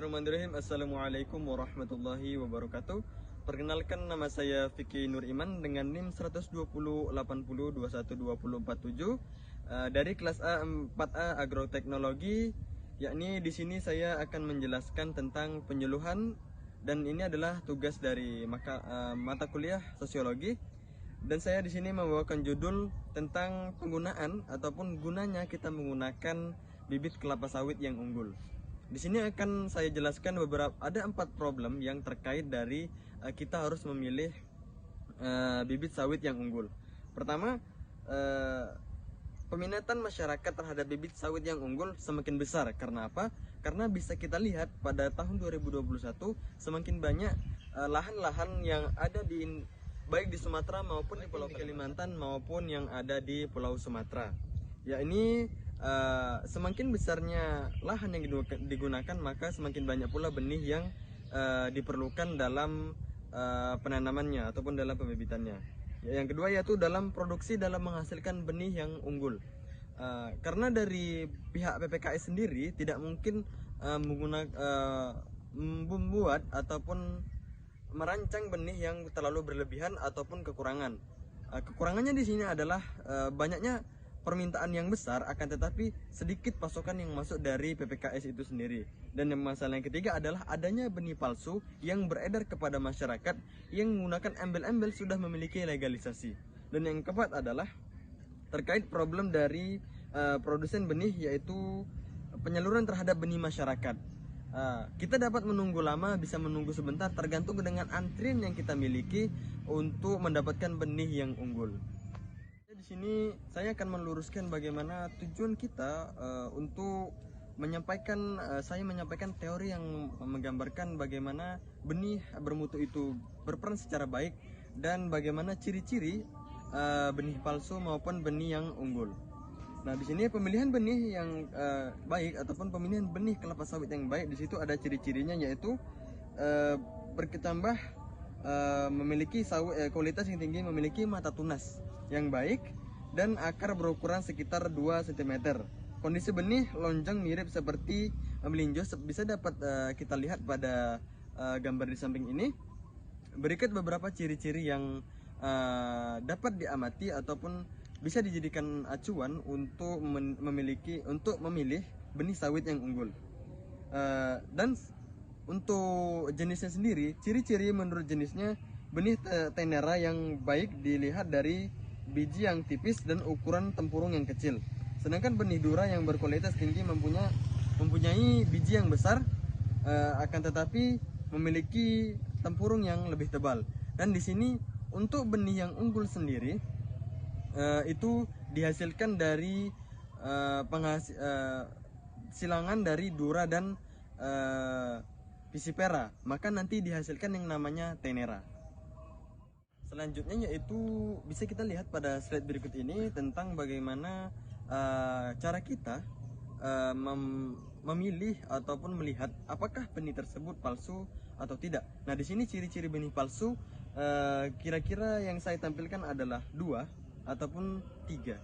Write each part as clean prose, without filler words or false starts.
Bismillahirrahmanirrahim. Assalamualaikum warahmatullahi wabarakatuh. Perkenalkan, nama saya Vicky Nur Iman dengan NIM 12080212047 dari kelas A 4A Agroteknologi. Yakni di sini saya akan menjelaskan tentang penyuluhan, dan ini adalah tugas dari mata kuliah sosiologi. Dan saya di sini membawakan judul tentang penggunaan ataupun gunanya kita menggunakan bibit kelapa sawit yang unggul. Di sini akan saya jelaskan ada 4 problem yang terkait dari kita harus memilih bibit sawit yang unggul. Pertama, peminatan masyarakat terhadap bibit sawit yang unggul semakin besar. Karena apa? Karena bisa kita lihat pada tahun 2021 semakin banyak lahan-lahan yang ada baik di Sumatera maupun di Pulau Kalimantan maupun yang ada di Pulau Sumatera. Ya, ini semakin besarnya lahan yang digunakan, maka semakin banyak pula benih yang diperlukan dalam penanamannya ataupun dalam pembibitannya. Ya, yang kedua yaitu dalam produksi, dalam menghasilkan benih yang unggul. Karena dari pihak PPKS sendiri tidak mungkin membuat ataupun merancang benih yang terlalu berlebihan ataupun kekurangan. Kekurangannya di sini adalah banyaknya permintaan yang besar, akan tetapi sedikit pasokan yang masuk dari PPKS itu sendiri. Dan masalah yang ketiga adalah adanya benih palsu yang beredar kepada masyarakat yang menggunakan embel-embel sudah memiliki legalisasi. Dan yang keempat adalah terkait problem dari produsen benih, yaitu penyaluran terhadap benih masyarakat. Kita dapat menunggu lama, bisa menunggu sebentar, tergantung dengan antrian yang kita miliki untuk mendapatkan benih yang unggul. Di sini saya akan meluruskan bagaimana tujuan kita untuk menyampaikan teori yang menggambarkan bagaimana benih bermutu itu berperan secara baik dan bagaimana ciri-ciri benih palsu maupun benih yang unggul. Nah, di sini pemilihan benih yang baik ataupun pemilihan benih kelapa sawit yang baik, di situ ada ciri-cirinya, yaitu berketambah memiliki kualitas yang tinggi, memiliki mata tunas yang baik, dan akar berukuran sekitar 2 cm. Kondisi benih lonjong mirip seperti melinjo, bisa dapat kita lihat pada gambar di samping ini. Berikut beberapa ciri-ciri yang dapat diamati ataupun bisa dijadikan acuan untuk memilih benih sawit yang unggul. Dan untuk jenisnya sendiri, ciri-ciri menurut jenisnya, benih tenera yang baik dilihat dari biji yang tipis dan ukuran tempurung yang kecil. Sedangkan benih dura yang berkualitas tinggi mempunyai biji yang besar, akan tetapi memiliki tempurung yang lebih tebal. Dan di sini untuk benih yang unggul sendiri itu dihasilkan dari silangan dari dura dan pisipera, maka nanti dihasilkan yang namanya tenera. Selanjutnya yaitu bisa kita lihat pada slide berikut ini tentang bagaimana cara kita memilih ataupun melihat apakah benih tersebut palsu atau tidak. Nah, di sini ciri-ciri benih palsu kira-kira yang saya tampilkan adalah 2 ataupun 3.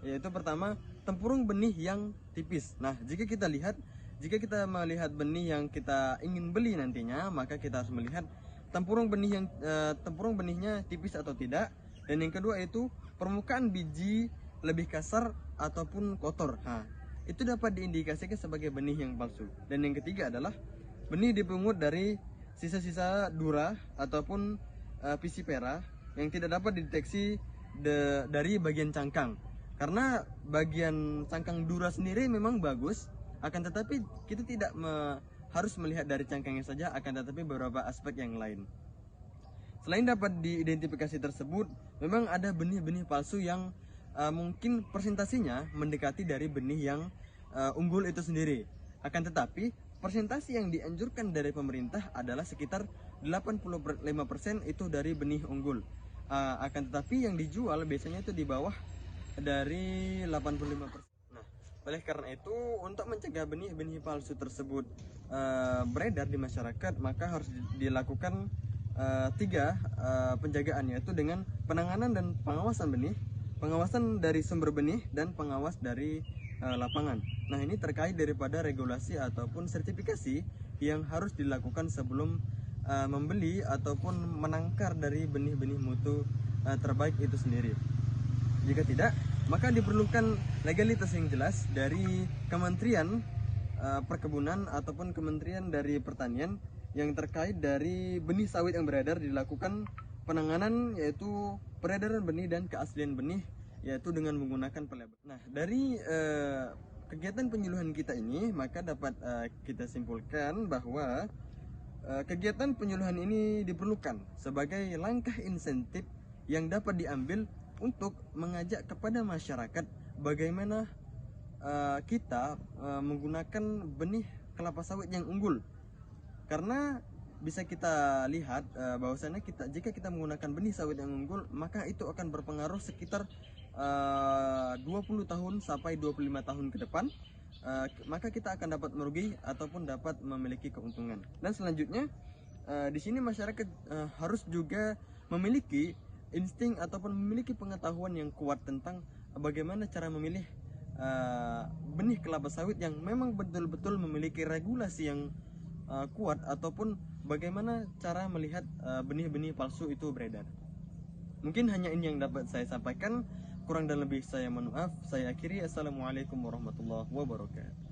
Yaitu pertama, tempurung benih yang tipis. Nah, jika kita melihat benih yang kita ingin beli nantinya, maka kita harus melihat tempurung benihnya tipis atau tidak. Dan yang kedua itu permukaan biji lebih kasar ataupun kotor. Itu dapat diindikasikan sebagai benih yang palsu. Dan yang ketiga adalah benih dipungut dari sisa-sisa dura ataupun pisipera yang tidak dapat dideteksi dari bagian cangkang. Karena bagian cangkang dura sendiri memang bagus, akan tetapi kita tidak harus melihat dari cangkangnya saja, akan tetapi beberapa aspek yang lain. Selain dapat diidentifikasi tersebut, memang ada benih-benih palsu yang mungkin persentasinya mendekati dari benih yang unggul itu sendiri. Akan tetapi persentasi yang dianjurkan dari pemerintah adalah sekitar 85% itu dari benih unggul. Akan tetapi yang dijual biasanya itu di bawah dari 85%. Oleh karena itu, untuk mencegah benih-benih palsu tersebut beredar di masyarakat, maka harus dilakukan 3 penjagaan, yaitu dengan penanganan dan pengawasan benih, pengawasan dari sumber benih, dan pengawas dari lapangan. Nah, ini terkait daripada regulasi ataupun sertifikasi yang harus dilakukan sebelum membeli ataupun menangkar dari benih-benih mutu terbaik itu sendiri. Jika tidak, maka diperlukan legalitas yang jelas dari Kementerian Perkebunan ataupun Kementerian dari Pertanian yang terkait dari benih sawit yang beredar, dilakukan penanganan yaitu peredaran benih dan keaslian benih yaitu dengan menggunakan pelabel. Nah, dari kegiatan penyuluhan kita ini maka dapat kita simpulkan bahwa kegiatan penyuluhan ini diperlukan sebagai langkah insentif yang dapat diambil untuk mengajak kepada masyarakat bagaimana kita menggunakan benih kelapa sawit yang unggul. Karena bisa kita lihat bahwasannya jika kita menggunakan benih sawit yang unggul, maka itu akan berpengaruh sekitar 20 tahun sampai 25 tahun ke depan. Maka kita akan dapat merugi ataupun dapat memiliki keuntungan. Dan selanjutnya di sini masyarakat harus juga memiliki insting ataupun memiliki pengetahuan yang kuat tentang bagaimana cara memilih benih kelapa sawit yang memang betul-betul memiliki regulasi yang kuat, ataupun bagaimana cara melihat benih-benih palsu itu beredar. Mungkin hanya ini yang dapat saya sampaikan, kurang dan lebih saya mohon maaf. Saya akhiri. Assalamualaikum warahmatullahi wabarakatuh.